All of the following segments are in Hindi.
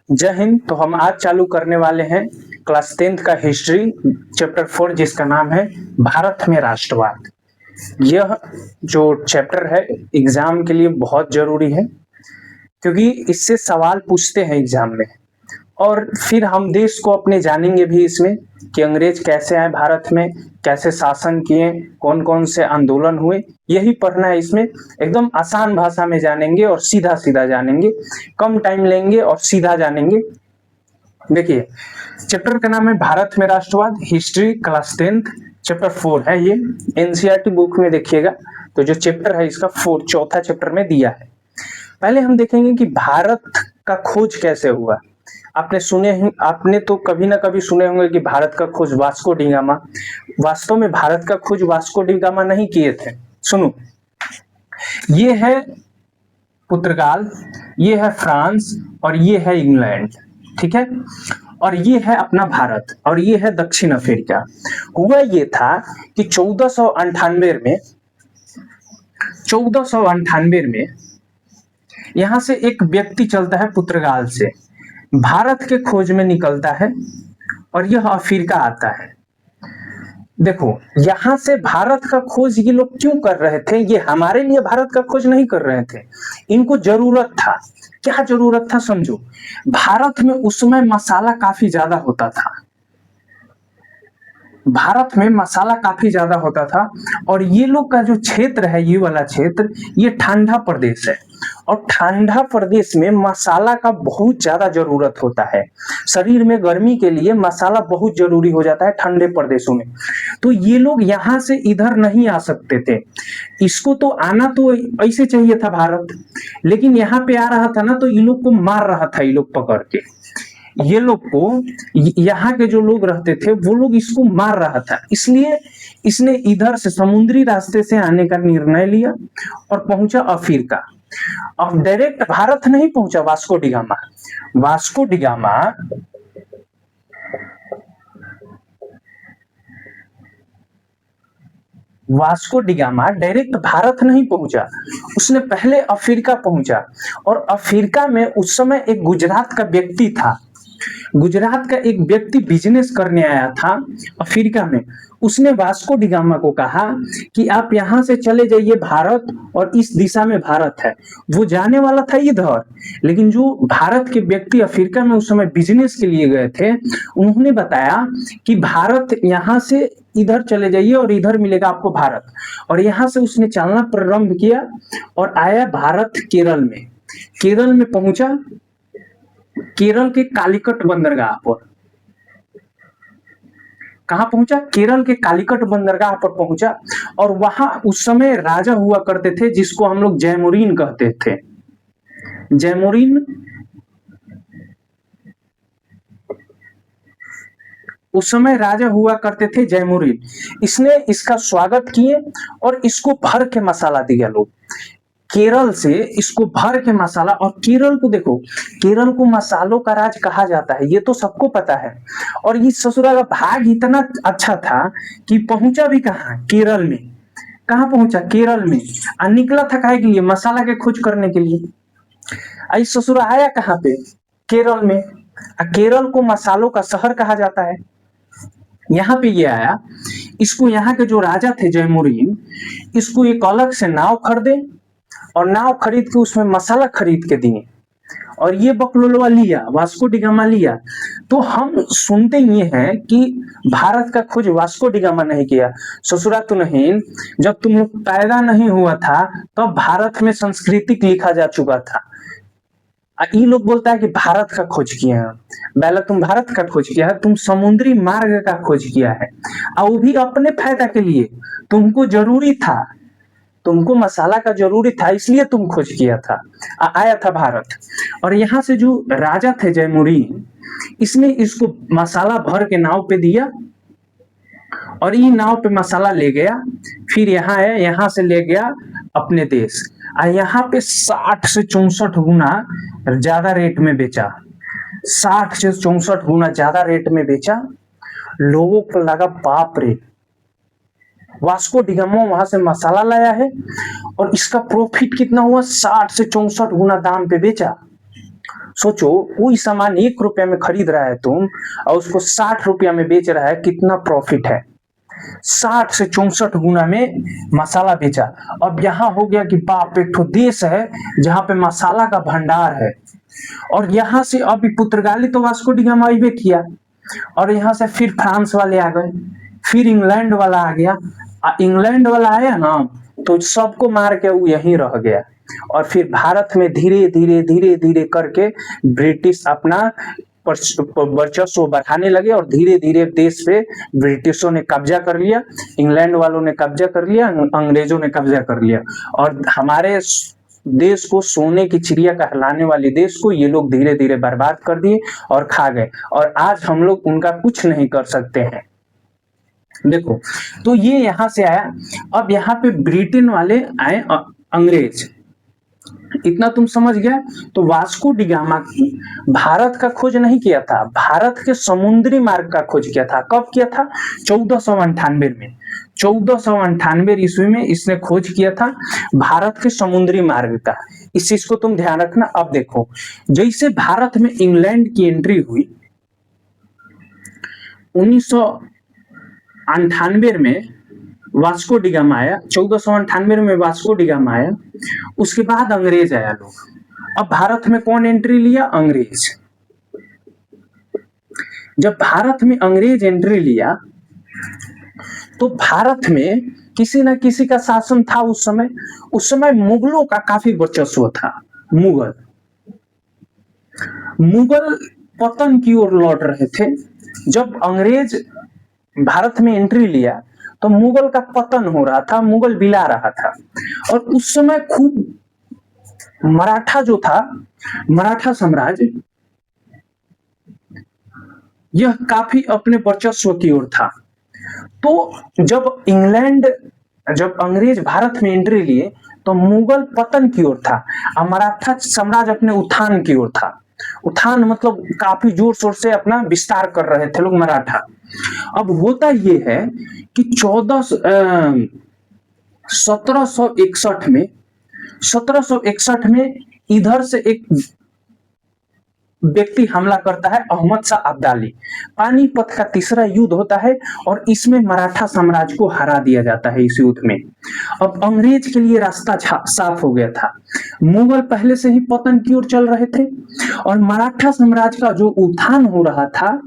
जय हिंद। तो हम आज चालू करने वाले हैं क्लास 10th का हिस्ट्री चैप्टर 4 जिसका नाम है भारत में राष्ट्रवाद। यह जो चैप्टर है एग्जाम के लिए बहुत जरूरी है क्योंकि इससे सवाल पूछते हैं एग्जाम में, और फिर हम देश को अपने जानेंगे भी इसमें कि अंग्रेज कैसे आए भारत में, कैसे शासन किए, कौन कौन से आंदोलन हुए, यही पढ़ना है इसमें। एकदम आसान भाषा में जानेंगे और सीधा सीधा जानेंगे, कम टाइम लेंगे और सीधा जानेंगे। देखिए चैप्टर का नाम है भारत में राष्ट्रवाद, हिस्ट्री क्लास 10th चैप्टर 4 है। ये एनसीईआरटी बुक में देखिएगा तो जो चैप्टर है इसका चौथा चैप्टर में दिया है। पहले हम देखेंगे कि भारत का खोज कैसे हुआ। आपने तो कभी ना कभी सुने होंगे कि भारत का खोज वास्को डी गामा। वास्तव में भारत का खोज वास्को डी गामा नहीं किए थे। सुनो, ये है पुर्तगाल, ये है फ्रांस और ये है इंग्लैंड, ठीक है, और ये है अपना भारत और ये है दक्षिण अफ्रीका। हुआ ये था कि 1498 में यहां से एक व्यक्ति चलता है पुर्तगाल से, भारत के खोज में निकलता है और यह अफ्रीका आता है। देखो यहां से भारत का खोज ये लोग क्यों कर रहे थे? ये हमारे लिए भारत का खोज नहीं कर रहे थे, इनको जरूरत था। क्या जरूरत था समझो। भारत में उस समय मसाला काफी ज्यादा होता था, भारत में मसाला काफी ज्यादा होता था और ये लोग का जो क्षेत्र है, ये वाला क्षेत्र, ये ठंडा प्रदेश है और ठंडा प्रदेश में मसाला का बहुत ज्यादा जरूरत होता है। शरीर में गर्मी के लिए मसाला बहुत जरूरी हो जाता है ठंडे प्रदेशों में। तो ये लोग यहाँ से इधर नहीं आ सकते थे, इसको तो आना तो ऐसे चाहिए था भारत, लेकिन यहाँ पे आ रहा था ना तो ये लोग को मार रहा था, ये लोग पकड़ के, ये लोग को, यहाँ के जो लोग रहते थे वो लोग इसको मार रहा था। इसलिए इसने इधर से समुद्री रास्ते से आने का निर्णय लिया और पहुंचा अफ्रीका। अब डायरेक्ट भारत नहीं पहुंचा Vasco D gamma. Vasco D gamma direct Bharat नहीं पहुंचा, उसने पहले अफ्रीका पहुंचा। और अफ्रीका में उस समय एक गुजरात का व्यक्ति था, गुजरात का एक व्यक्ति बिजनेस करने आया था अफ्रीका में। उसने वास्को डी गामा को कहा कि आप यहां से चले जाइए भारत और इस दिशा में भारत है। वो जाने वाला था इधर, लेकिन जो भारत के व्यक्ति अफ्रीका में उस समय बिजनेस के लिए गए थे उन्होंने बताया कि भारत यहां से इधर चले जाइए और इधर मिलेगा आपको भारत। और यहां से उसने चलना प्रारंभ किया और आया भारत केरल में। केरल में पहुंचा, केरल के कालीकट बंदरगाह पर। कहां पहुंचा? केरल के कालीकट बंदरगाह पर पहुंचा और वहां उस समय राजा हुआ करते थे जिसको हम लोग जयमुरीन कहते थे। जयमुरीन उस समय राजा हुआ करते थे जयमुरीन। इसने इसका स्वागत किए और इसको भर के मसाला दिया लोग, केरल से इसको भर के मसाला। और केरल को देखो, केरल को मसालों का राज कहा जाता है, ये तो सबको पता है। और ये ससुरा का भाग इतना अच्छा था कि पहुंचा भी कहाँ? केरल में। कहाँ पहुंचा? केरल में। और निकला था काहे के लिए? मसाला के खोज करने के लिए। आई ससुरा आया कहाँ पे? केरल में। केरल को मसालों का शहर कहा जाता है। यहाँ पे ये आया, इसको यहाँ के जो राजा थे जयमुरीन, इसको एक अलग से नाव खरीदे और नाव खरीद के उसमें मसाला खरीद के दिए और ये बकलोलवा लिया, वास्को डी गामा लिया। तो हम सुनते ये हैं कि भारत का खोज वास्को डी गामा नहीं किया। ससुरा तो नहीं, जब तुम लोग पैदा नहीं हुआ था तब तो भारत में संस्कृतिक लिखा जा चुका था। ये लोग बोलता है कि भारत का खोज किया है। पहले तुम भारत का खोज किया है, तुम समुद्री मार्ग का खोज किया है और वो भी अपने फायदा के लिए। तुमको जरूरी था, तुमको मसाला का जरूरी था, इसलिए तुम खोज किया था। आया था भारत। और यहाँ से जो राजा थे जयमुरीन, इसने इसको मसाला भर के नाव पे दिया और ये नाव पे मसाला ले गया। फिर यहाँ है, यहाँ से ले गया अपने देश। यहाँ पे 60 से 64 गुना ज्यादा रेट में बेचा, 60 से 64 गुना ज्यादा रेट में बेचा। लोगों को लगा बाप रे, वास्को डी गामा वहां से मसाला लाया है और इसका प्रॉफिट कितना हुआ? 60 से 64 गुना दाम पे बेचा। सोचो, कोई सामान 1 रुपया में खरीद रहा है तुम और उसको 60 रुपया में बेच रहा है, कितना प्रॉफिट है। 60 से 64 गुना में मसाला बेचा। अब यहाँ हो गया कि बाप, एक तो देश है जहां पे मसाला का भंडार है, और यहां से अभी पुर्तगाली तो वास्को डी गामा आइबे किया, और यहाँ से फिर फ्रांस वाले आ गए, फिर इंग्लैंड वाला आ गया। इंग्लैंड वाला आया ना तो सबको मार के वो यहीं रह गया, और फिर भारत में धीरे धीरे धीरे धीरे करके ब्रिटिश अपना वर्चस्व बढ़ाने लगे, और धीरे धीरे देश पे ब्रिटिशों ने कब्जा कर लिया, इंग्लैंड वालों ने कब्जा कर लिया, अंग्रेजों ने कब्जा कर लिया, और हमारे देश को सोने की चिड़िया कहलाने वाले देश को ये लोग धीरे धीरे बर्बाद कर दिए और खा गए, और आज हम लोग उनका कुछ नहीं कर सकते हैं। देखो, तो ये यहां से आया। अब यहाँ पे ब्रिटेन वाले आए, अंग्रेज, इतना तुम समझ गया। तो वास्को डी गामा की भारत का खोज नहीं किया था, भारत के समुद्री मार्ग का खोज किया था। कब किया था? 1498 में। 1498 ईस्वी में इसने खोज किया था भारत के समुद्री मार्ग का। इस चीज को तुम ध्यान रखना। अब देखो, जैसे भारत में इंग्लैंड की एंट्री हुई 1998 में, वास्को डी गामा आया, 1498 में वास्को डी गामा आया। उसके बाद अंग्रेज आया लोग। अब भारत में कौन एंट्री लिया? अंग्रेज। जब भारत में अंग्रेज एंट्री लिया तो भारत में किसी न किसी का शासन था उस समय। उस समय मुगलों का काफी वर्चस्व था। मुगल पतन की ओर लौट रहे थे। जब अंग्रेज भारत में एंट्री लिया तो मुगल का पतन हो रहा था, मुगल बिला रहा था, और उस समय खूब मराठा जो था, मराठा साम्राज्य, यह काफी अपने वर्चस्व की ओर था। तो जब अंग्रेज भारत में एंट्री लिए तो मुगल पतन की ओर था और मराठा साम्राज्य अपने उत्थान की ओर था। उत्थान मतलब काफी जोर शोर से अपना विस्तार कर रहे थे लोग मराठा। अब होता ये है कि 1761 में इधर से एक व्यक्ति हमला करता है, अहमद शाह अब्दाली। पानीपत का तीसरा युद्ध होता है और इसमें मराठा साम्राज्य को हरा दिया जाता है इस युद्ध में। अब अंग्रेज के लिए रास्ता साफ हो गया था। मुगल पहले से ही पतन की ओर चल रहे थे और मराठा साम्राज्य का जो उत्थान हो रहा था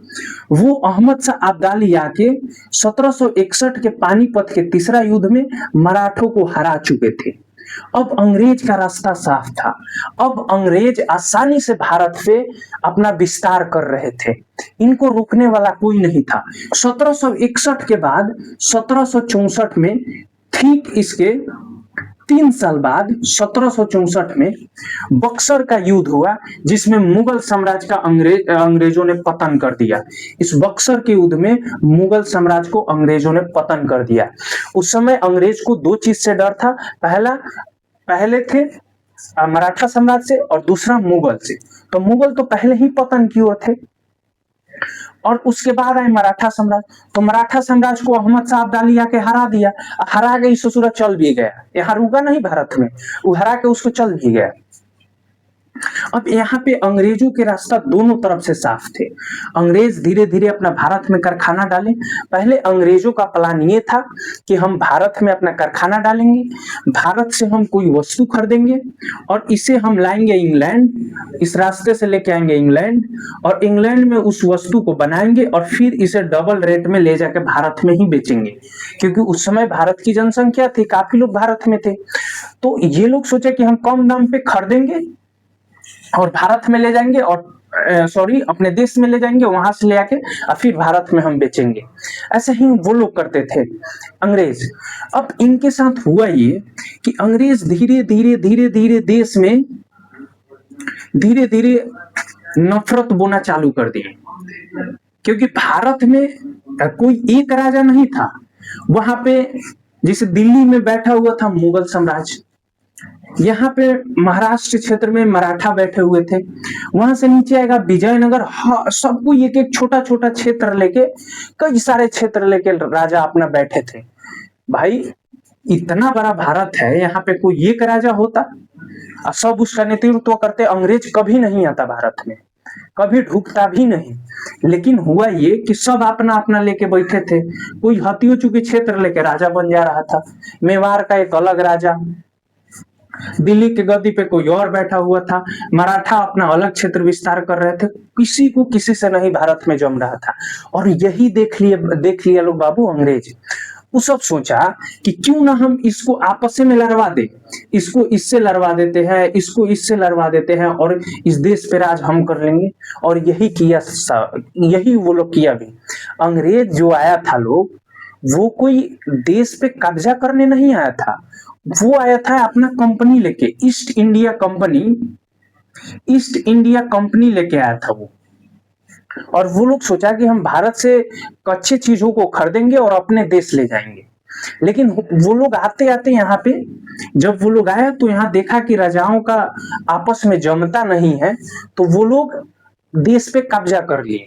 वो अहमद शाह अब्दाली आके 1761 के पानीपत के तीसरा युद्ध में मराठों को हरा चुके थे। अब अंग्रेज का रास्ता साफ था। अब अंग्रेज आसानी से भारत पे अपना विस्तार कर रहे थे, इनको रोकने वाला कोई नहीं था। 1761 के बाद 1764 में, ठीक इसके 3 साल बाद 1764 में बक्सर का युद्ध हुआ जिसमें मुगल साम्राज्य का अंग्रेजों ने पतन कर दिया। इस बक्सर के युद्ध में मुगल साम्राज्य को अंग्रेजों ने पतन कर दिया। उस समय अंग्रेज को 2 चीज से डर था। पहले थे मराठा साम्राज्य से और दूसरा मुगल से। तो मुगल तो पहले ही पतन की ओर थे और उसके बाद आए मराठा साम्राज्य। तो मराठा साम्राज्य को अहमद शाह अब्दाली आके हरा दिया। हरा के ससुरा चल भी गया, यहाँ रुका नहीं भारत में, वो हरा के उसको चल भी गया। अब यहाँ पे अंग्रेजों के रास्ता दोनों तरफ से साफ थे। अंग्रेज धीरे धीरे अपना भारत में कारखाना डाले। पहले अंग्रेजों का प्लान ये था कि हम भारत में अपना कारखाना डालेंगे, भारत से हम कोई वस्तु खरीदेंगे और इसे हम लाएंगे इंग्लैंड, इस रास्ते से लेके आएंगे इंग्लैंड और इंग्लैंड में उस वस्तु को बनाएंगे और फिर इसे डबल रेट में ले जाके भारत में ही बेचेंगे, क्योंकि उस समय भारत की जनसंख्या थी, काफी लोग भारत में थे। तो ये लोग सोचे कि हम कम दाम पे खरीदेंगे और भारत में ले जाएंगे और अपने देश में ले जाएंगे, वहां से ले आके और फिर भारत में हम बेचेंगे। ऐसे ही वो लोग करते थे अंग्रेज। अब इनके साथ हुआ ये कि अंग्रेज धीरे धीरे धीरे धीरे देश में धीरे धीरे नफरत बोना चालू कर दिए, क्योंकि भारत में कोई एक राजा नहीं था। वहां पे जैसे दिल्ली में बैठा हुआ था मुगल साम्राज्य, यहाँ पे महाराष्ट्र क्षेत्र में मराठा बैठे हुए थे, वहां से नीचे आएगा विजयनगर। सबको एक एक छोटा छोटा क्षेत्र लेके, कई सारे क्षेत्र लेके राजा अपना बैठे थे। भाई इतना बड़ा भारत है, यहाँ पे कोई एक राजा होता और सब उसका नेतृत्व करते। अंग्रेज कभी नहीं आता भारत में, कभी ढुकता भी नहीं। लेकिन हुआ ये कि सब अपना अपना लेके बैठे थे। कोई हथियो चुकी क्षेत्र लेके राजा बन जा रहा था, मेवाड़ का एक अलग राजा, दिल्ली के गद्दी पे कोई और बैठा हुआ था, मराठा अपना अलग क्षेत्र विस्तार कर रहे थे। किसी को किसी से नहीं भारत में जम रहा था। और यही देख लिया लोग बाबू अंग्रेज। वो सब सोचा कि क्यों ना हम इसको आपस में लड़वा दे, इसको इससे लड़वा देते हैं, इसको इससे लड़वा देते हैं, और इस देश पे राज हम कर लेंगे। और यही किया, यही वो लोग किया भी। अंग्रेज जो आया था लोग, वो कोई देश पे कब्जा करने नहीं आया था, वो आया था अपना कंपनी लेके, ईस्ट इंडिया कंपनी लेके आया था वो। और वो लोग सोचा कि हम भारत से कच्चे चीजों को खरीदेंगे और अपने देश ले जाएंगे। लेकिन वो लोग आते आते यहाँ पे, जब वो लोग आए तो यहाँ देखा कि राजाओं का आपस में जमता नहीं है, तो वो लोग देश पे कब्जा कर लिए।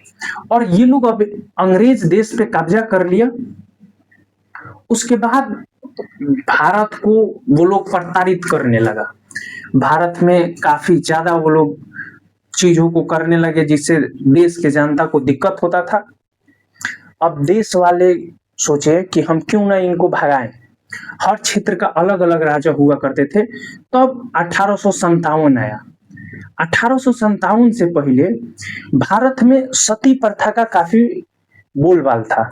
और ये लोग अब अंग्रेज देश पे कब्जा कर लिया। उसके बाद भारत को वो लोग प्रताड़ित करने लगा। भारत में काफी ज्यादा वो लोग चीजों को करने लगे जिससे देश के जनता को दिक्कत होता था। अब देश वाले सोचे कि हम क्यों ना इनको भगाएं। हर क्षेत्र का अलग अलग राजा हुआ करते थे। तब 1857 आया। 1857 से पहले भारत में सती प्रथा का काफी बोलबाल था।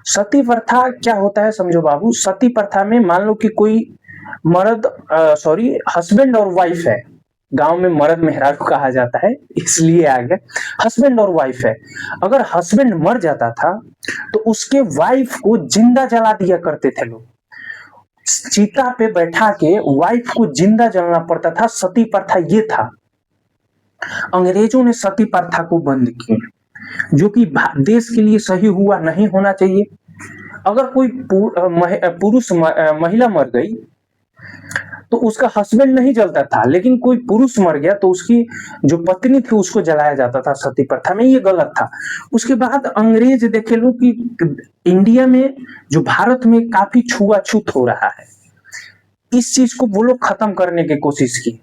सती प्रथा क्या होता है समझो बाबू। सती प्रथा में मान लो कि कोई मर्द हस्बैंड और वाइफ है। गांव में मर्द मेहरारू कहा जाता है इसलिए आ गया। हस्बैंड और वाइफ है, अगर हस्बैंड मर जाता था तो उसके वाइफ को जिंदा जला दिया करते थे लोग। चिता पे बैठा के वाइफ को जिंदा जलाना पड़ता था। सती प्रथा ये था। अंग्रेजों ने सती प्रथा को बंद किया, जो कि देश के लिए सही हुआ, नहीं होना चाहिए। अगर कोई पुरुष महिला मर गई तो उसका हस्बैंड नहीं जलता था, लेकिन कोई पुरुष मर गया तो उसकी जो पत्नी थी उसको जलाया जाता था सती प्रथा में। ये गलत था। उसके बाद अंग्रेज देखे लो कि इंडिया में, जो भारत में काफी छुआछूत हो रहा है, इस चीज को वो लोग खत्म करने की कोशिश की।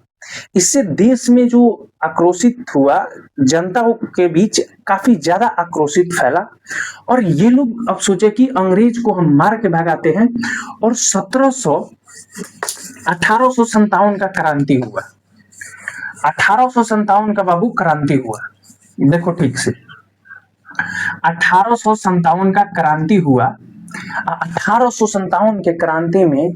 इससे देश में जो आक्रोशित हुआ, जनता के बीच काफी ज्यादा आक्रोशित फैला। और ये लोग अब सोचे कि अंग्रेज को हम मार के भगाते हैं। और 1857 का क्रांति हुआ। 1857 का बाबू क्रांति हुआ। देखो ठीक से, 1857 का क्रांति हुआ। 1857 के क्रांति में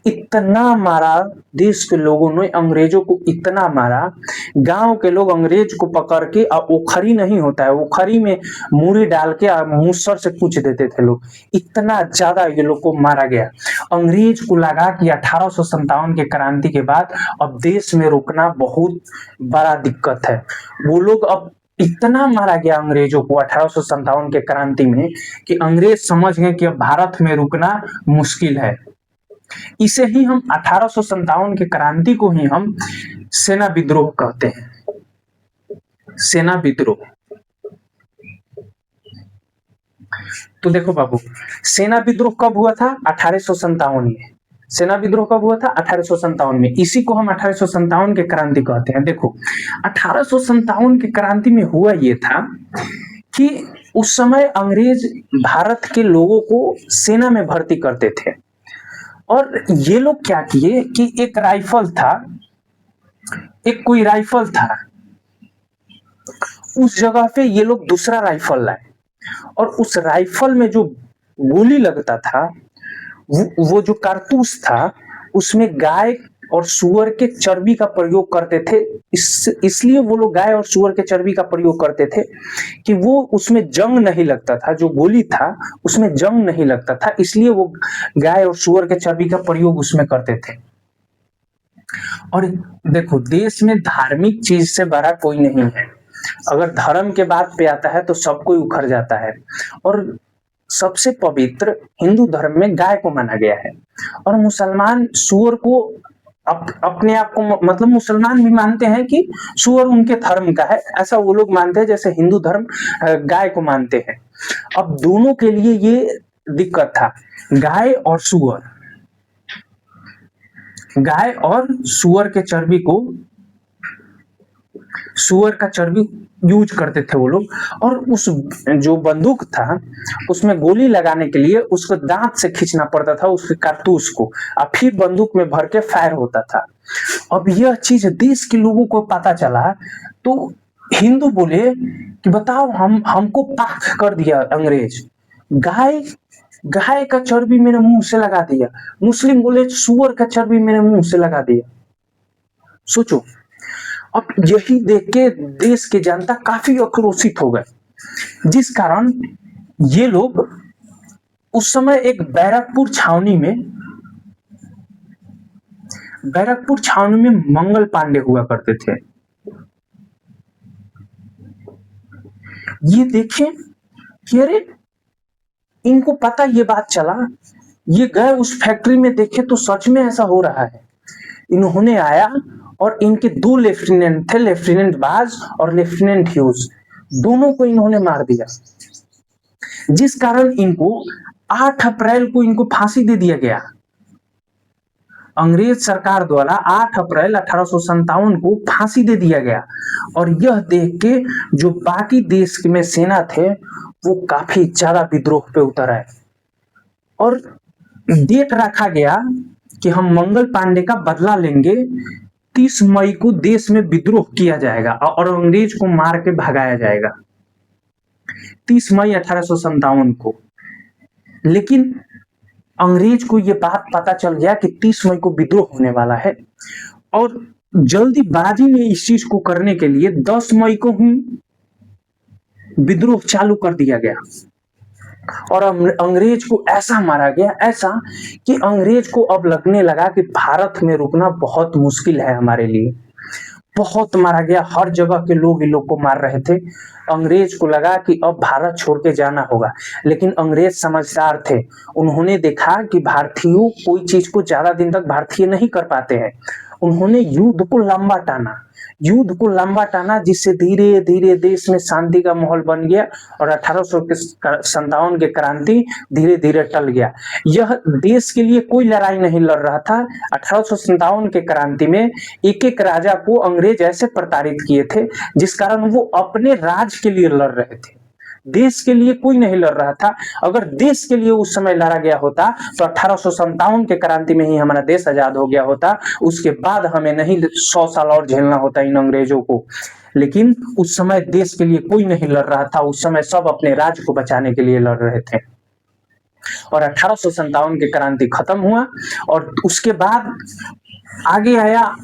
इतना मारा देश के लोगों ने, अंग्रेजों को इतना मारा। गांव के लोग अंग्रेज को पकड़ के, ओखरी नहीं होता है, ओखरी में मूरी डाल के मुसर से कूच देते थे लोग। इतना ज्यादा ये लोग को मारा गया। अंग्रेज को लगा कि 1857 के क्रांति के बाद अब देश में रुकना बहुत बड़ा दिक्कत है। वो लोग अब इतना मारा गया अंग्रेजों को 1857 के क्रांति में कि अंग्रेज समझ गए कि अब भारत में रुकना मुश्किल है। इसे ही हम 1857 के क्रांति को ही हम सेना विद्रोह कहते हैं। सेना विद्रोह। तो देखो बाबू, सेना विद्रोह कब हुआ था? 1857 में। सेना विद्रोह कब हुआ था? 1857 में। इसी को हम 1857 के क्रांति कहते हैं। देखो 1857 के क्रांति में हुआ ये था कि उस समय अंग्रेज भारत के लोगों को सेना में भर्ती करते थे। और ये लोग क्या किए कि एक राइफल था, एक कोई राइफल था, उस जगह पे ये लोग दूसरा राइफल लाए। और उस राइफल में जो गोली लगता था, वो जो कारतूस था, उसमें गाय और सुअर के चर्बी का प्रयोग करते थे। इसलिए वो लोग गाय और सुअर के चर्बी का प्रयोग करते थे कि वो उसमें जंग नहीं लगता था। जो गोली था उसमें जंग नहीं लगता था, इसलिए वो गाय और सुअर के चर्बी का प्रयोग उसमें करते थे। और देखो, देश में धार्मिक चीज से बड़ा कोई नहीं है। अगर धर्म के बात पे आता है तो सब कोई उखड़ जाता है। और सबसे पवित्र हिंदू धर्म में गाय को माना गया है। और मुसलमान सुअर को अपने आप को, मतलब मुसलमान भी मानते हैं कि सुअर उनके धर्म का है, ऐसा वो लोग मानते हैं, जैसे हिंदू धर्म गाय को मानते हैं। अब दोनों के लिए ये दिक्कत था, गाय और सुअर। गाय और सुअर का चर्बी यूज करते थे वो लोग। और उस जो बंदूक था उसमें गोली लगाने के लिए उसको दांत से खींचना पड़ता था उसके कारतूस को, और फिर बंदूक में भर के फायर होता था। अब यह चीज देश के लोगों को पता चला तो हिंदू बोले कि बताओ हमको पाक कर दिया अंग्रेज, गाय गाय का चर्बी मेरे मुंह से लगा दिया। मुस्लिम बोले सुअर का चर्बी मेरे मुंह से लगा दिया। सोचो, अब यही देख के देश के जनता काफी आक्रोशित हो गए, जिस कारण ये लोग उस समय एक बैरकपुर छावनी में मंगल पांडे हुआ करते थे। ये देखें कि अरे इनको पता ये बात चला, ये गए उस फैक्ट्री में देखे तो सच में ऐसा हो रहा है। इन्होंने आया और इनके 2 लेफ्टिनेंट थे, लेफ्टिनेंट बाज और लेफ्टिनेंट ह्यूज, दोनों को इन्होंने मार दिया, जिस कारण इनको 8 अप्रैल को इनको फांसी दे दिया गया। अंग्रेज सरकार द्वारा 8 अप्रैल 1857 को फांसी दे दिया गया। और यह देख के जो बाकी देश में सेना थे वो काफी ज्यादा विद्रोह पे उतर आए और डेट रखा गया कि हम मंगल पांडे का बदला लेंगे। 30 मई को देश में विद्रोह किया जाएगा और अंग्रेज को मार के भगाया जाएगा, 30 मई 1857 को। लेकिन अंग्रेज को यह बात पता चल गया कि 30 मई को विद्रोह होने वाला है और जल्दीबाजी में इस चीज को करने के लिए 10 मई को ही विद्रोह चालू कर दिया गया और अंग्रेज को ऐसा मारा गया, ऐसा कि अंग्रेज को अब लगने लगा कि भारत में रुकना बहुत मुश्किल है हमारे लिए। बहुत मारा गया, हर जगह के लोग इन लोग को मार रहे थे। अंग्रेज को लगा कि अब भारत छोड़ के जाना होगा, लेकिन अंग्रेज समझदार थे। उन्होंने देखा कि भारतीयों कोई चीज को ज्यादा दिन तक भारतीय नहीं कर पाते हैं। उन्होंने युद्ध को लंबा टाना, जिससे धीरे धीरे देश में शांति का माहौल बन गया और 1857 के क्रांति धीरे धीरे टल गया। यह देश के लिए कोई लड़ाई नहीं लड़ रहा था। 1857 के क्रांति में एक एक राजा को अंग्रेज ऐसे प्रताड़ित किए थे जिस कारण वो अपने राज के लिए लड़ रहे थे, देश के लिए कोई नहीं लड़ रहा था। अगर देश के लिए उस समय लड़ा गया होता तो 1857 के क्रांति में ही हमारा देश आजाद हो गया होता, उसके बाद हमें नहीं 100 साल और झेलना होता इन अंग्रेजों को। लेकिन उस समय देश के लिए कोई नहीं लड़ रहा था, उस समय सब अपने राज्य को बचाने के लिए लड़ रहे थे। और 1857 की क्रांति खत्म हुआ और उसके बाद आगे आया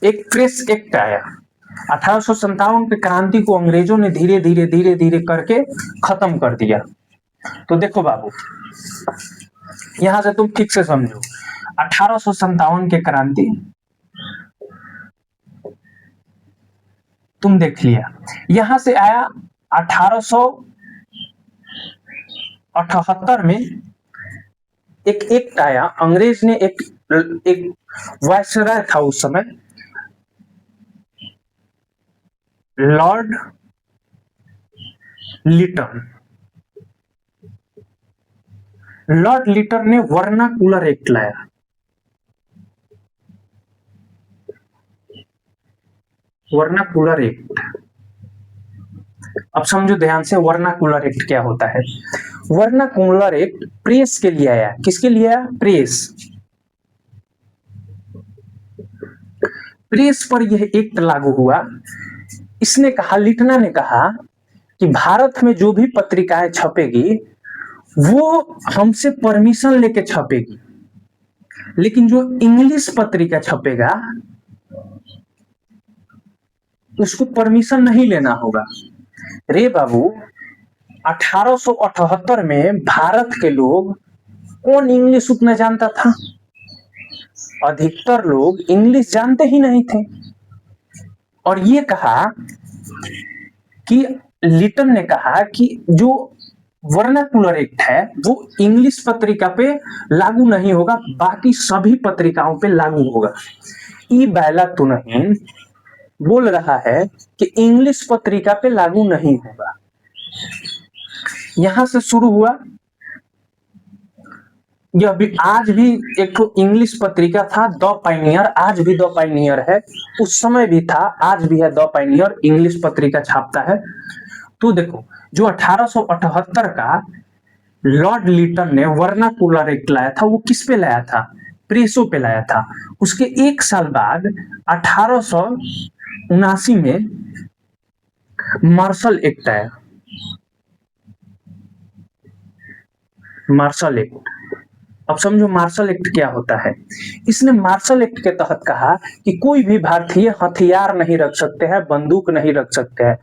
एक प्रेस एक्ट आया। 1857 की क्रांति को अंग्रेजों ने धीरे धीरे करके खत्म कर दिया। तो देखो बाबू, यहां से तुम ठीक से समझो। 1857 की क्रांति तुम देख लिया, यहां से आया 1878 में एक एक्ट आया। अंग्रेज ने एक वायसराय था उस समय, लॉर्ड लिटन ने वर्नाकुलर एक्ट लाया। वर्नाकुलर एक्ट, अब समझो ध्यान से वर्नाकुलर एक्ट क्या होता है। वर्नाकुलर एक्ट प्रेस के लिए आया। किसके लिए आया? प्रेस पर यह एक्ट लागू हुआ। इसने कहा, लिटना ने कहा कि भारत में जो भी पत्रिकाएं छपेगी वो हमसे परमिशन लेके छपेगी, लेकिन जो इंग्लिश पत्रिका छपेगा उसको परमिशन नहीं लेना होगा। रे बाबू, 1878 में भारत के लोग कौन इंग्लिश उतना जानता था? अधिकतर लोग इंग्लिश जानते ही नहीं थे। और ये कहा कि लिटन ने कहा कि जो वर्नाकुलर एक्ट है वो इंग्लिश पत्रिका पे लागू नहीं होगा, बाकी सभी पत्रिकाओं पे लागू होगा। ई बैला तो नहीं बोल रहा है कि इंग्लिश पत्रिका पे लागू नहीं होगा। यहां से शुरू हुआ यह भी आज भी एक तो इंग्लिश पत्रिका था द पायनियर, आज भी द पायनियर है, उस समय भी था, आज भी है द पायनियर, इंग्लिश पत्रिका छापता है। तो देखो जो 1878 का लॉर्ड लिटन ने वर्नाकुलर एक्ट लाया था, वो किस पे लाया था? प्रेसों पे लाया था। उसके एक साल बाद 1879 में मार्शल एक्ट आया। मार्शल एक्ट, अब समझो मार्शल एक्ट क्या होता है। इसने मार्शल एक्ट के तहत कहा कि कोई भी भारतीय हथियार नहीं रख सकते हैं, बंदूक नहीं रख सकते हैं।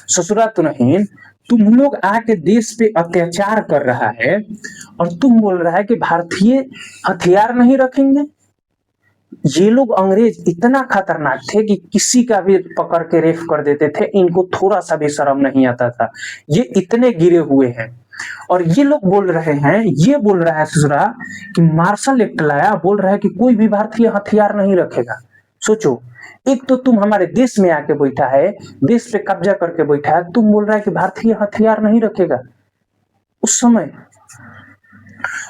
ससुरा तो नहीं, तुम लोग आके देश पे अत्याचार कर रहा है और तुम बोल रहा है कि भारतीय हथियार नहीं रखेंगे। ये लोग अंग्रेज इतना खतरनाक थे कि किसी का भी पकड़ के रेफ कर देते थे, इनको थोड़ा सा भी शर्म नहीं आता था। ये इतने गिरे हुए हैं और ये लोग बोल रहे हैं, ये बोल रहा है ससुरा कि मार्शल एक्ट लाया, बोल रहा है कि कोई भी भारतीय हथियार नहीं रखेगा। सोचो, एक तो तुम हमारे देश में आके बैठा है, देश पे कब्जा करके बैठा है, तुम बोल रहा है कि भारतीय हथियार नहीं रखेगा उस समय।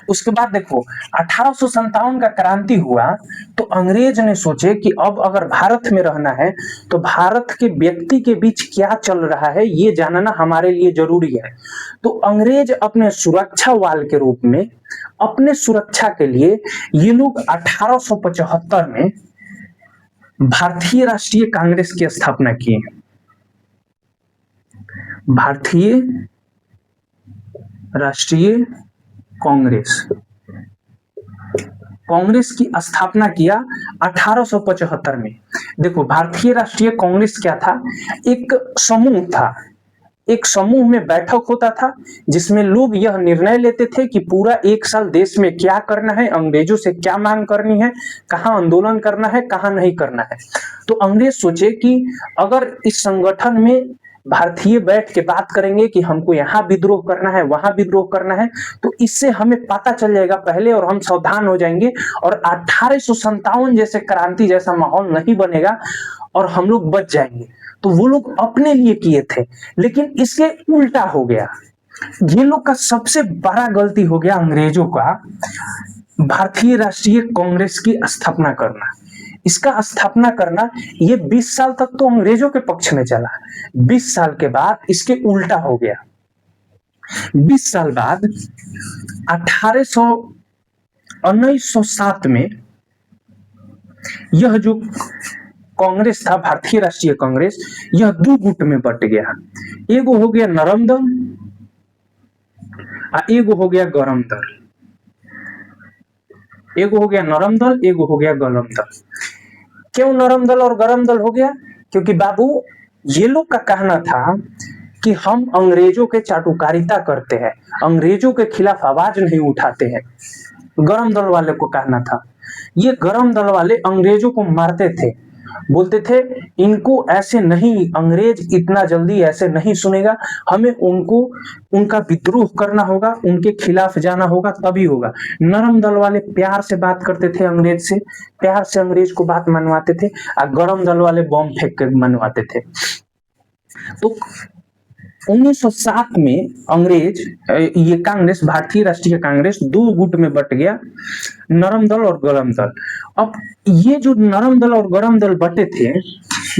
उसके बाद देखो 1857 का क्रांति हुआ तो अंग्रेज ने सोचे कि अब अगर भारत में रहना है तो भारत के व्यक्ति के बीच क्या चल रहा है ये जानना हमारे लिए जरूरी है। तो अंग्रेज अपने सुरक्षा वाल के रूप में, अपने सुरक्षा के लिए ये लोग 1875 में भारतीय राष्ट्रीय कांग्रेस की स्थापना की। भारतीय राष्ट्रीय कांग्रेस, कांग्रेस की स्थापना किया 1875 में। देखो भारतीय राष्ट्रीय कांग्रेस क्या था? एक समूह था, एक समूह में बैठक होता था जिसमें लोग यह निर्णय लेते थे कि पूरा एक साल देश में क्या करना है, अंग्रेजों से क्या मांग करनी है, कहाँ आंदोलन करना है, कहाँ नहीं करना है। तो अंग्रेज सोचे कि अगर इस संगठन में भारतीय बैठ के बात करेंगे कि हमको यहाँ विद्रोह करना है, वहां विद्रोह करना है, तो इससे हमें पता चल जाएगा पहले और हम सावधान हो जाएंगे और 1857 जैसे क्रांति जैसा माहौल नहीं बनेगा और हम लोग बच जाएंगे। तो वो लोग अपने लिए किए थे, लेकिन इसके उल्टा हो गया। ये लोग का सबसे बड़ा गलती हो गया अंग्रेजों का भारतीय राष्ट्रीय कांग्रेस की स्थापना करना। इसका स्थापना करना ये 20 साल तक तो अंग्रेजों के पक्ष में चला, 20 साल के बाद इसके उल्टा हो गया। 20 साल बाद 1907 में यह जो कांग्रेस था, भारतीय राष्ट्रीय कांग्रेस, यह दो गुट में बट गया। एगो हो गया नरम दल और एगो हो गया गरम दल। एगो हो गया नरम दल, एगो हो गया गरम दल। क्यों नरम दल और गरम दल हो गया? क्योंकि बाबू ये लोग का कहना था कि हम अंग्रेजों के चाटुकारिता करते हैं, अंग्रेजों के खिलाफ आवाज नहीं उठाते हैं। गरम दल वाले को कहना था। ये गरम दल वाले अंग्रेजों को मारते थे, बोलते थे इनको ऐसे नहीं, अंग्रेज इतना जल्दी ऐसे नहीं सुनेगा, हमें उनको उनका विद्रोह करना होगा, उनके खिलाफ जाना होगा, तभी होगा। नरम दल वाले प्यार से बात करते थे अंग्रेज से, प्यार से अंग्रेज को बात मनवाते थे, और गरम दल वाले बम फेंक कर मनवाते थे। तो 1907 में अंग्रेज, ये कांग्रेस, भारतीय राष्ट्रीय कांग्रेस दो गुट में बट गया, नरम दल और गरम दल। अब ये जो नरम दल और गरम दल बटे थे,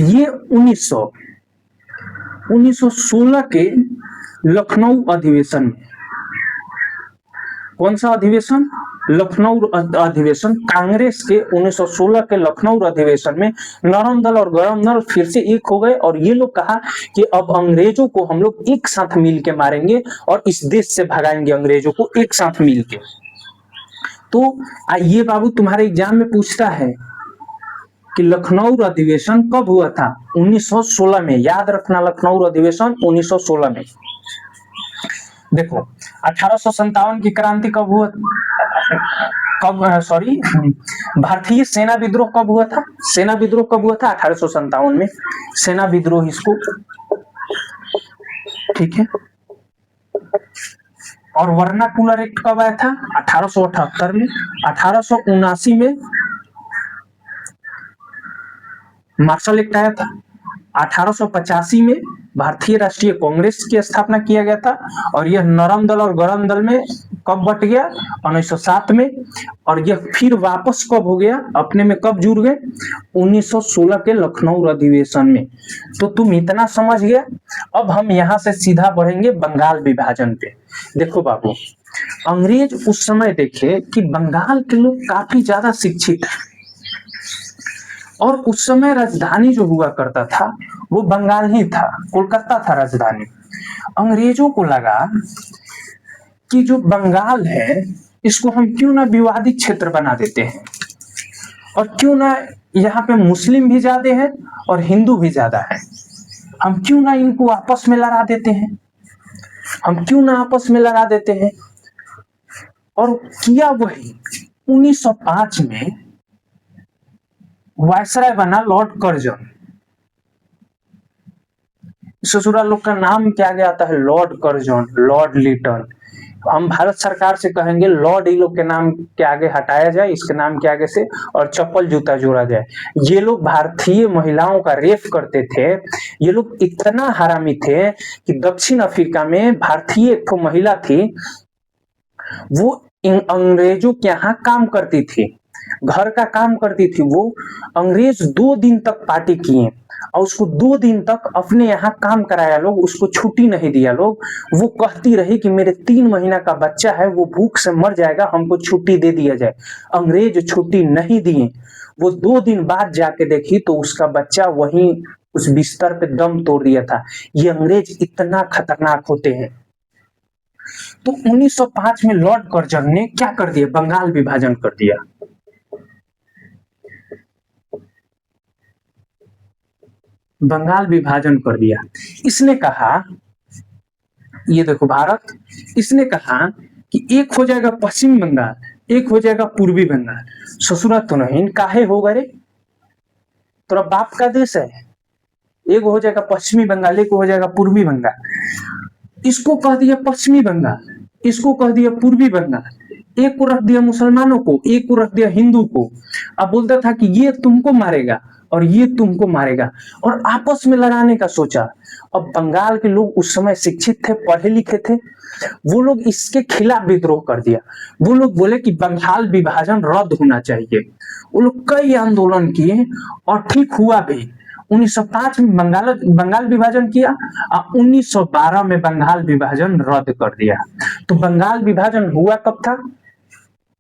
ये 1916 के लखनऊ अधिवेशन में, कौन सा अधिवेशन? लखनऊ अधिवेशन। कांग्रेस के 1916 के लखनऊ अधिवेशन में नरम दल और गरम दल फिर से एक हो गए और ये लोग कहा कि अब अंग्रेजों को हम लोग एक साथ मिल के मारेंगे और इस देश से भगाएंगे अंग्रेजों को एक साथ मिल के। तो ये बाबू तुम्हारे एग्जाम में पूछता है कि लखनऊ अधिवेशन कब हुआ था? 1916 में। याद रखना, लखनऊ अधिवेशन 1916 में। देखो 1857 की क्रांति कब हुआ? भारतीय सेना विद्रोह कब हुआ था? सेना विद्रोह कब हुआ था? 1857 में। सेना विद्रोह इसको, ठीक है। और वर्नाकुलर एक्ट कब आया था? 1878 में। 1879 में मार्शल एक्ट आया था। 1885 में भारतीय राष्ट्रीय कांग्रेस की स्थापना किया गया था और यह नरम दल और गरम दल में कब बट गया? 1907 में। और यह फिर वापस कब हो गया अपने में, कब जुड़ गए? 1916 के लखनऊ अधिवेशन में। तो तुम इतना समझ गया। अब हम यहाँ से सीधा बढ़ेंगे बंगाल विभाजन पे। देखो बाबू, अंग्रेज उस समय देखे कि बंगाल के लोग काफी ज्यादा शिक्षित हैं और उस समय राजधानी जो हुआ करता था वो बंगाल ही था, कोलकाता था राजधानी। अंग्रेजों को लगा कि जो बंगाल है इसको हम क्यों ना विवादित क्षेत्र बना देते हैं, और क्यों ना यहाँ पे मुस्लिम भी ज्यादा है और हिंदू भी ज्यादा है, हम क्यों ना इनको आपस में लड़ा देते हैं, हम क्यों ना आपस में लड़ा देते हैं। और किया वही। 1905 में वायसराय बना लॉर्ड कर्जन। ससुरा लोग का नाम क्या गया आता है? Lord Curzon, Lord Lytton. हम भारत सरकार से कहेंगे लॉर्ड, ये लोग के नाम के आगे हटाया जाए, इसके नाम के आगे से, और चप्पल जूता जोड़ा जाए। ये लोग भारतीय महिलाओं का रेप करते थे। ये लोग इतना हरामी थे कि दक्षिण अफ्रीका में भारतीय एक महिला थी, वो अंग्रेजों के यहाँ काम करती थी, घर का काम करती थी। वो अंग्रेज 2 दिन तक पार्टी किए और उसको 2 दिन तक अपने यहाँ काम कराया लोग, उसको छुट्टी नहीं दिया लोग। वो कहती रही कि मेरे 3 महीना का बच्चा है, वो भूख से मर जाएगा, हमको छुट्टी दे दिया जाए। अंग्रेज छुट्टी नहीं दिए। वो 2 दिन बाद जाके देखी तो उसका बच्चा वहीं उस बिस्तर पे दम तोड़ दिया था। ये अंग्रेज इतना खतरनाक होते हैं। तो 1905 में लॉर्ड कर्जन ने क्या कर दिया? बंगाल विभाजन कर दिया। बंगाल विभाजन कर दिया। इसने कहा, ये देखो भारत, इसने कहा कि एक हो जाएगा पश्चिम बंगाल, एक हो जाएगा पूर्वी बंगाल। ससुरा तो नहीं, काहे होगा रे? तेरा बाप का देश है। एक हो जाएगा पश्चिमी बंगाल, एक हो जाएगा पूर्वी बंगाल। इसको कह दिया पश्चिमी बंगाल, इसको कह दिया पूर्वी बंगाल। एक को रख दिया मुसलमानों को, एक को रख दिया हिंदू को। अब बोलता था कि ये तुमको मारेगा और ये तुमको मारेगा, और आपस में लड़ाने का सोचा। अब बंगाल के लोग उस समय शिक्षित थे, पढ़े लिखे थे, वो लोग इसके खिलाफ विद्रोह कर दिया। वो लोग बोले कि बंगाल विभाजन रद्द होना चाहिए। वो लोग कई आंदोलन किए और ठीक हुआ भी। 1905 में बंगाल विभाजन किया और 1912 में बंगाल विभाजन रद्द कर दिया। तो बंगाल विभाजन हुआ कब था?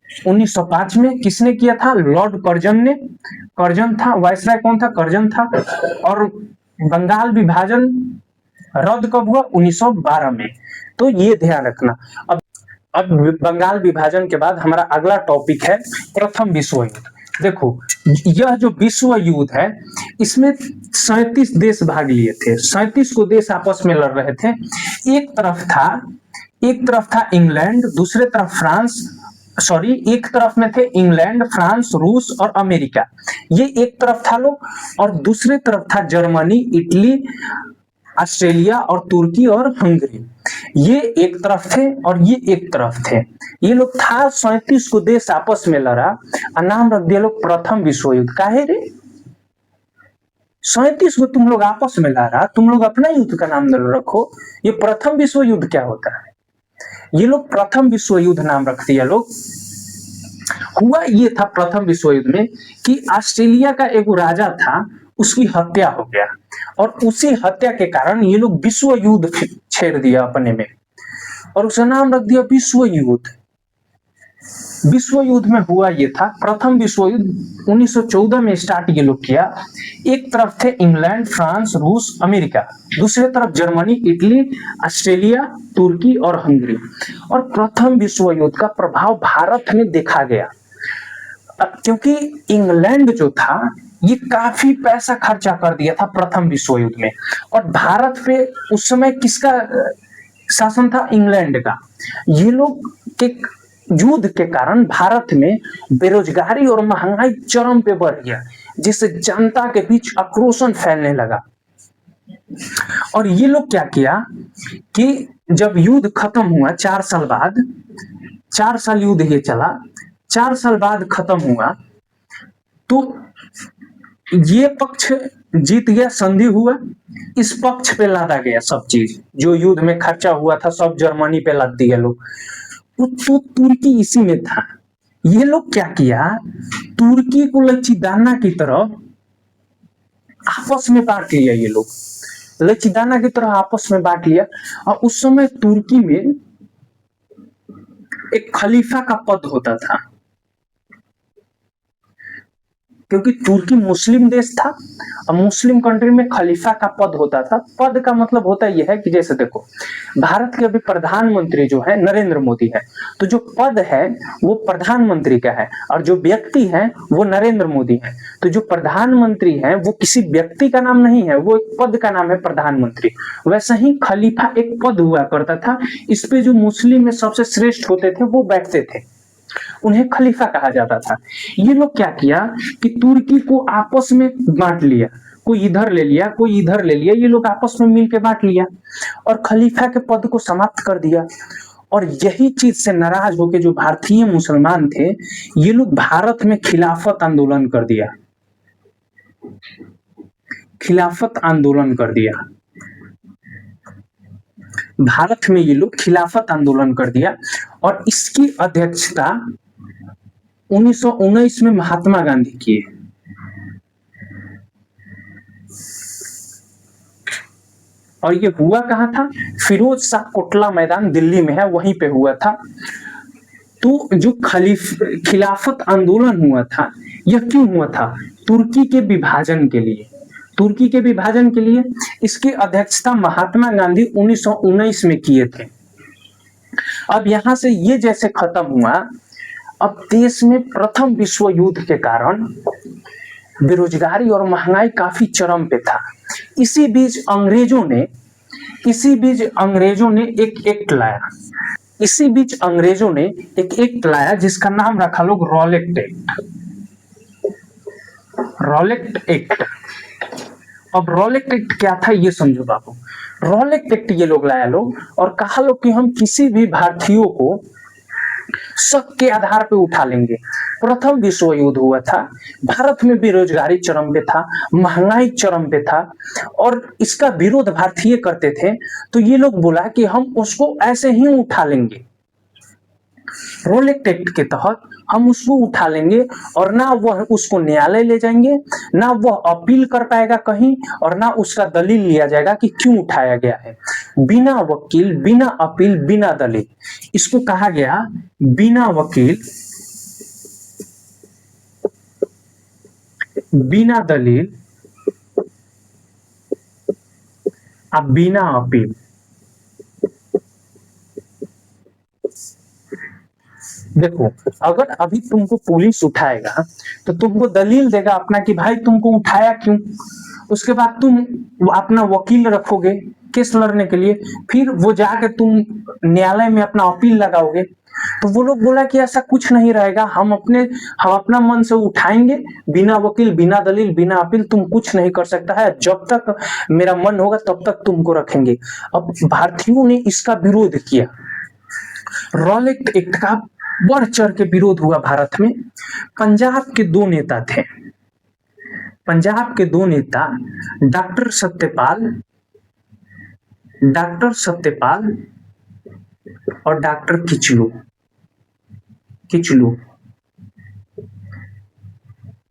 1905 में। किसने किया था? लॉर्ड कर्जन ने। कर्जन था, वायसराय कौन था? कर्जन था। और बंगाल विभाजन रद्द कब हुआ? 1912 में। तो ये ध्यान रखना। अब बंगाल विभाजन के बाद हमारा अगला टॉपिक है प्रथम विश्व युद्ध। देखो, यह जो विश्व युद्ध है इसमें 37 देश भाग लिए थे। 37 को देश आपस में लड़ रहे थे। एक तरफ था इंग्लैंड, दूसरे तरफ फ्रांस, सॉरी, एक तरफ में थे इंग्लैंड, फ्रांस, रूस और अमेरिका। ये एक तरफ था लोग, और दूसरे तरफ था जर्मनी, इटली, ऑस्ट्रेलिया और तुर्की और हंगरी। ये एक तरफ थे और ये एक तरफ थे। ये लोग था 37 को देश आपस में लड़ा और नाम रख दिया लोग प्रथम विश्व युद्ध। काहे रे? 37 को तुम लोग आपस में लड़ा, तुम लोग अपना युद्ध का नाम रखो। ये प्रथम विश्व युद्ध क्या होता है? ये लोग प्रथम विश्व युद्ध नाम रख दिया लोग। हुआ ये था प्रथम विश्व युद्ध में कि ऑस्ट्रेलिया का एक राजा था, उसकी हत्या हो गया, और उसी हत्या के कारण ये लोग विश्व युद्ध छेड़ दिया अपने में, और उसका नाम रख दिया विश्व युद्ध। विश्व युद्ध में हुआ ये था, प्रथम विश्व युद्ध 1914 में स्टार्ट ये लोग किया। एक तरफ थे इंग्लैंड, फ्रांस, रूस, अमेरिका, दूसरे तरफ जर्मनी, इटली, ऑस्ट्रेलिया, तुर्की और हंगरी। और प्रथम विश्व युद्ध का प्रभाव भारत में देखा गया, क्योंकि इंग्लैंड जो था ये काफी पैसा खर्चा कर दिया था प्रथम विश्व युद्ध में, और भारत पे उस समय किसका शासन था? इंग्लैंड का। ये लोग के युद्ध के कारण भारत में बेरोजगारी और महंगाई चरम पे बढ़ गया, जिससे जनता के बीच आक्रोशन फैलने लगा। और ये लोग क्या किया कि जब युद्ध खत्म हुआ 4 साल बाद, 4 साल युद्ध ये चला, 4 साल बाद खत्म हुआ, तो ये पक्ष जीत गया, संधि हुआ, इस पक्ष पे लादा गया सब चीज, जो युद्ध में खर्चा हुआ था सब जर्मनी पे लाद दिया लोग। तो तुर्की इसी में था। ये लोग क्या किया, तुर्की को लचीदाना की तरह आपस में बांट लिया, ये लोग लचीदाना की तरह आपस में बांट लिया। और उस समय तुर्की में एक खलीफा का पद होता था, क्योंकि तुर्की मुस्लिम देश था और मुस्लिम कंट्री में खलीफा का पद होता था। पद का मतलब होता यह है कि जैसे देखो, भारत के अभी प्रधानमंत्री जो है नरेंद्र मोदी है, तो जो पद है वो प्रधानमंत्री का है और जो व्यक्ति है वो नरेंद्र मोदी है। तो जो प्रधानमंत्री है वो किसी व्यक्ति का नाम नहीं है, वो एक पद का नाम है प्रधानमंत्री। वैसे ही खलीफा एक पद हुआ करता था, इस पे जो मुस्लिम में सबसे श्रेष्ठ होते थे वो बैठते थे, उन्हें खलीफा कहा जाता था। ये लोग क्या किया कि तुर्की को आपस में बांट लिया, कोई इधर ले लिया कोई इधर ले लिया, ये लोग आपस में मिलकर बांट लिया और खलीफा के पद को समाप्त कर दिया। और यही चीज से नाराज होकर जो भारतीय मुसलमान थे, ये लोग भारत में खिलाफत आंदोलन कर दिया, खिलाफत आंदोलन कर दिया भारत में, ये लोग खिलाफत आंदोलन कर दिया। और इसकी अध्यक्षता 1919 में महात्मा गांधी किए। और ये हुआ कहां था, फिरोज शाह कोटला मैदान दिल्ली में है, वहीं पे हुआ था। तो जो खिलाफत आंदोलन हुआ था, यह क्यों हुआ था, तुर्की के विभाजन के लिए, तुर्की के विभाजन के लिए। इसकी अध्यक्षता महात्मा गांधी 1919 में किए थे। अब यहां से ये जैसे खत्म हुआ, अब देश में प्रथम विश्व युद्ध के कारण बेरोजगारी और महंगाई काफी चरम पे था। इसी बीच अंग्रेजों ने एक एक्ट लाया, जिसका नाम रखा लोग रॉलेट एक्ट। अब रॉलेट एक्ट क्या था ये समझो बाबू। रॉलेट एक्ट ये लोग लाया लोग और कहा लोग कि हम किसी भी भारतीयों को शक के आधार पे उठा लेंगे। प्रथम विश्व युद्ध हुआ था, भारत में बेरोजगारी चरम पे था, महंगाई चरम पे था और इसका विरोध भारतीय करते थे। तो ये लोग बोला कि हम उसको ऐसे ही उठा लेंगे, रॉलेट एक्ट के तहत हम उसको उठा लेंगे और ना वह उसको न्यायालय ले जाएंगे, ना वह अपील कर पाएगा कहीं, और ना उसका दलील लिया जाएगा कि क्यों उठाया गया है। बिना वकील, बिना अपील, बिना दलील, इसको कहा गया बिना वकील, बिना दलील, अब बिना अपील। देखो, अगर अभी तुमको पुलिस उठाएगा तो तुमको दलील देगा अपना कि भाई तुमको उठाया क्यों, उसके बाद तुम अपना वकील रखोगे केस लड़ने के लिए, फिर वो जाके तुम न्यायालय में अपना अपील लगाओगे। तो वो लोग बोला कि ऐसा कुछ नहीं रहेगा, हम अपना मन से उठाएंगे, बिना वकील, बिना दलील, बिना अपील, तुम कुछ नहीं कर सकता है, जब तक मेरा मन होगा तब तक तुमको रखेंगे। अब भारतीयों ने इसका विरोध किया, रॉलेट एक्ट का बढ़ चढ़ के विरोध हुआ भारत में। पंजाब के दो नेता थे, डॉक्टर सत्यपाल और डॉक्टर किचलू,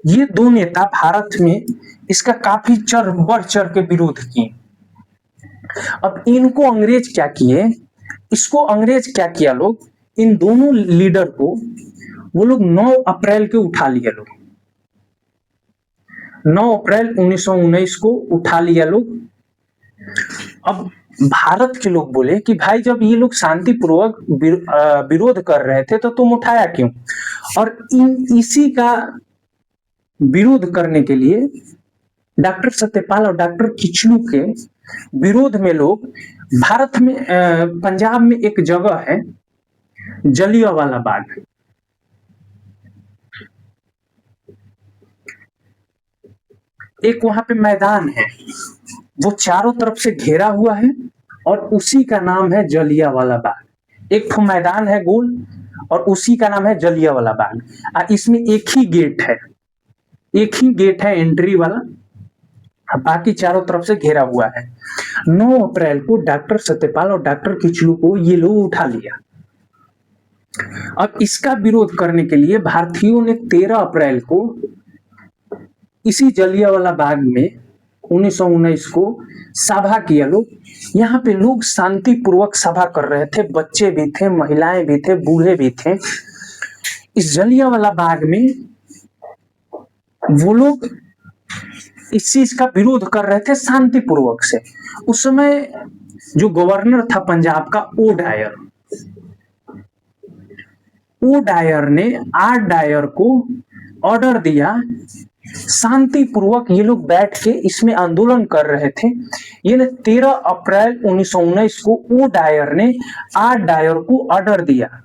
ये दो नेता भारत में इसका काफी बढ़ चढ़ के विरोध किए। अब इनको अंग्रेज क्या किए, इसको अंग्रेज क्या किया लोग, इन दोनों लीडर को वो लोग 9 अप्रैल के उठा लिया लोग, 9 अप्रैल 1919 को उठा लिया लोग। अब भारत के लोग बोले कि भाई जब ये लोग शांतिपूर्वक विरोध कर रहे थे तो तुम उठाया क्यों। और इसी का विरोध करने के लिए डॉक्टर सत्यपाल और डॉक्टर किचलू के विरोध में लोग भारत में पंजाब में एक जगह है जलियांवाला बाग, एक वहां पे मैदान है, वो चारों तरफ से घेरा हुआ है और उसी का नाम है जलियांवाला बाग। एक तो मैदान है गोल और उसी का नाम है जलियांवाला बाग। इसमें एक ही गेट है एंट्री वाला, बाकी चारों तरफ से घेरा हुआ है। 9 अप्रैल को डॉक्टर सत्यपाल और डॉक्टर किचलू को ये लोग उठा लिया। अब इसका विरोध करने के लिए भारतीयों ने 13 अप्रैल को इसी जलियांवाला बाग में 1919 को सभा किया। लोग यहाँ पे लोग शांतिपूर्वक सभा कर रहे थे, बच्चे भी थे, महिलाएं भी थे, बूढ़े भी थे। इस जलियांवाला बाग में वो लोग इस चीज का विरोध कर रहे थे शांतिपूर्वक से। उस समय जो गवर्नर था पंजाब का, ओ डायर ने 8 डायर को ऑर्डर दिया, शांतिपूर्वक ये लोग बैठ के इसमें आंदोलन कर रहे थे। ये 13 अप्रैल 1919 को ओ डायर ने 8 डायर को ऑर्डर दिया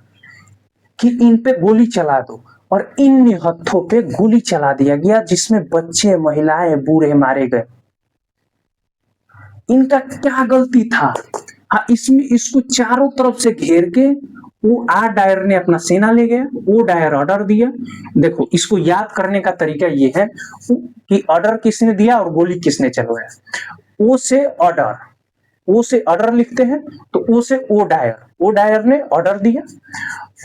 कि इन पे गोली चला दो, और इन निहत्थों पे गोली चला दिया गया, जिसमें बच्चे, महिलाएं, बूढ़े मारे गए। इनका क्या गलती था? हाँ, इसमें इसको चारों तरफ से घेर के वो 8 डायर ने अपना सेना ले गया, वो डायर ऑर्डर दिया। देखो, इसको याद करने का तरीका ये है कि ऑर्डर किसने दिया और गोली किसने चलवाया। ओ से ऑर्डर लिखते हैं, तो ओ से ओ डायर ने ऑर्डर दिया।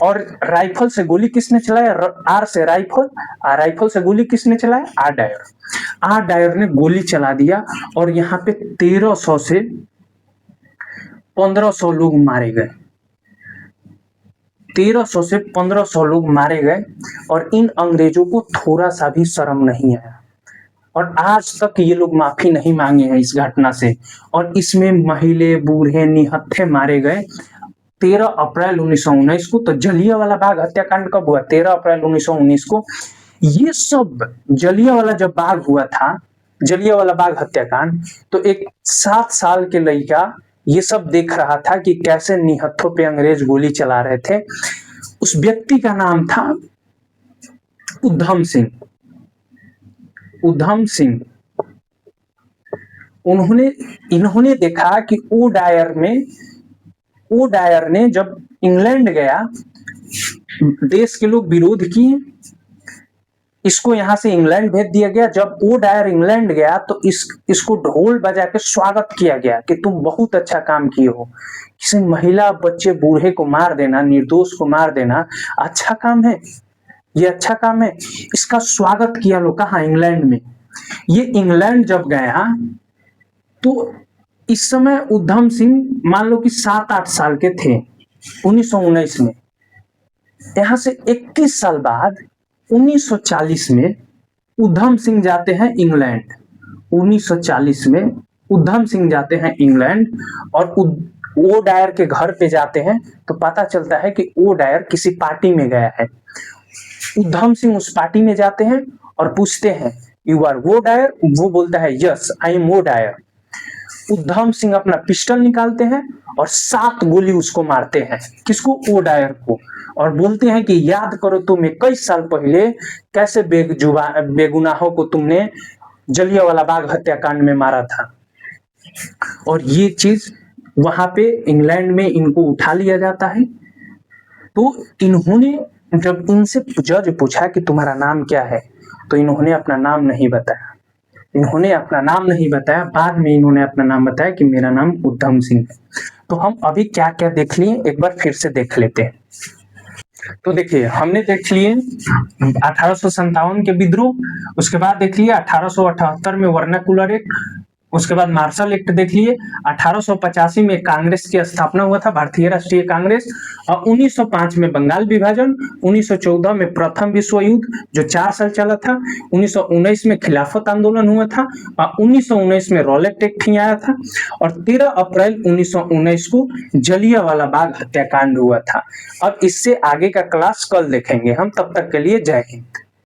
और राइफल से गोली किसने चलाया? आर से राइफल से गोली किसने चलाया? आर डायर ने गोली चला दिया, और यहाँ पे 1300 से 1500 लोग मारे गए। 1300 से 1500 लोग मारे गए, और इन अंग्रेजों को थोड़ा सा भी शर्म नहीं आया, और आज तक ये लोग माफी नहीं मांगे हैं इस घटना से। और इसमें महिला, बूढ़े, निहत्थे मारे गए 13 अप्रैल 1919 को। तो जलियांवाला बाग हत्याकांड कब हुआ? 13 अप्रैल 1919 को। ये सब जलियांवाला जब बाग हुआ था, जलियांवाला बाग हत्याकांड, तो एक 7 साल के लड़का ये सब देख रहा था कि कैसे निहत्थों पे अंग्रेज गोली चला रहे थे। उस व्यक्ति का नाम था उधम सिंह। इन्होंने देखा कि ओ डायर ने जब इंग्लैंड गया, देश के लोग विरोध किए, इसको यहां से इंग्लैंड भेज दिया गया। जब ओ डायर इंग्लैंड गया तो इसको ढोल बजा के स्वागत किया गया कि तुम बहुत अच्छा काम किए हो। किसी महिला, बच्चे, बूढ़े को मार देना, निर्दोष को मार देना अच्छा काम है, ये अच्छा काम है। इसका स्वागत किया लोग। कहाँ? इंग्लैंड में। ये इंग्लैंड जब गया तो इस समय उधम सिंह मान लो कि 7-8 साल के थे 1919 में। यहां से 21 साल बाद 1940 में उधम सिंह जाते हैं इंग्लैंड। 1940 में उधम सिंह जाते हैं इंग्लैंड, और ओ डायर के घर पे जाते हैं, तो पता चलता है कि ओ डायर किसी पार्टी में गया है। उधम सिंह उस पार्टी में जाते हैं और पूछते हैं, यू आर वो डायर? वो बोलता है, यस आई एम वो डायर। उधम सिंह अपना पिस्टल निकालते हैं और 7 गोली उसको मारते हैं। किसको? ओ डायर को। और बोलते हैं कि याद करो तुम 21 साल पहले कैसे बेगुनाहों को तुमने जलियांवाला बाग हत्याकांड में मारा था। और ये चीज वहां पे इंग्लैंड में इनको उठा लिया जाता है। तो इन्होंने जब इनसे जज पूछा कि तुम्हारा नाम क्या है, तो इन्होंने अपना नाम नहीं बताया। बाद में इन्होंने अपना नाम बताया कि मेरा नाम उधम सिंह है। तो हम अभी क्या क्या देख लिए, एक बार फिर से देख लेते हैं। तो देखिए, हमने देख लिए 1857 के विद्रोह, उसके बाद देख लिए 1878 में वर्नाकुलर एक्ट, उसके बाद मार्शल एक्ट देख लिए। 1885 में कांग्रेस की स्थापना हुआ था, भारतीय राष्ट्रीय कांग्रेस। और 1905 में बंगाल विभाजन। 1914 में प्रथम विश्व युद्ध जो 4 साल चला था। 1919 में खिलाफत आंदोलन हुआ था, और 1919 में रॉलेट एक्ट ही आया था। और 13 अप्रैल 1919 को जलियांवाला बाग हत्याकांड हुआ था। अब इससे आगे का क्लास कल देखेंगे हम, तब तक के लिए जय हिंद।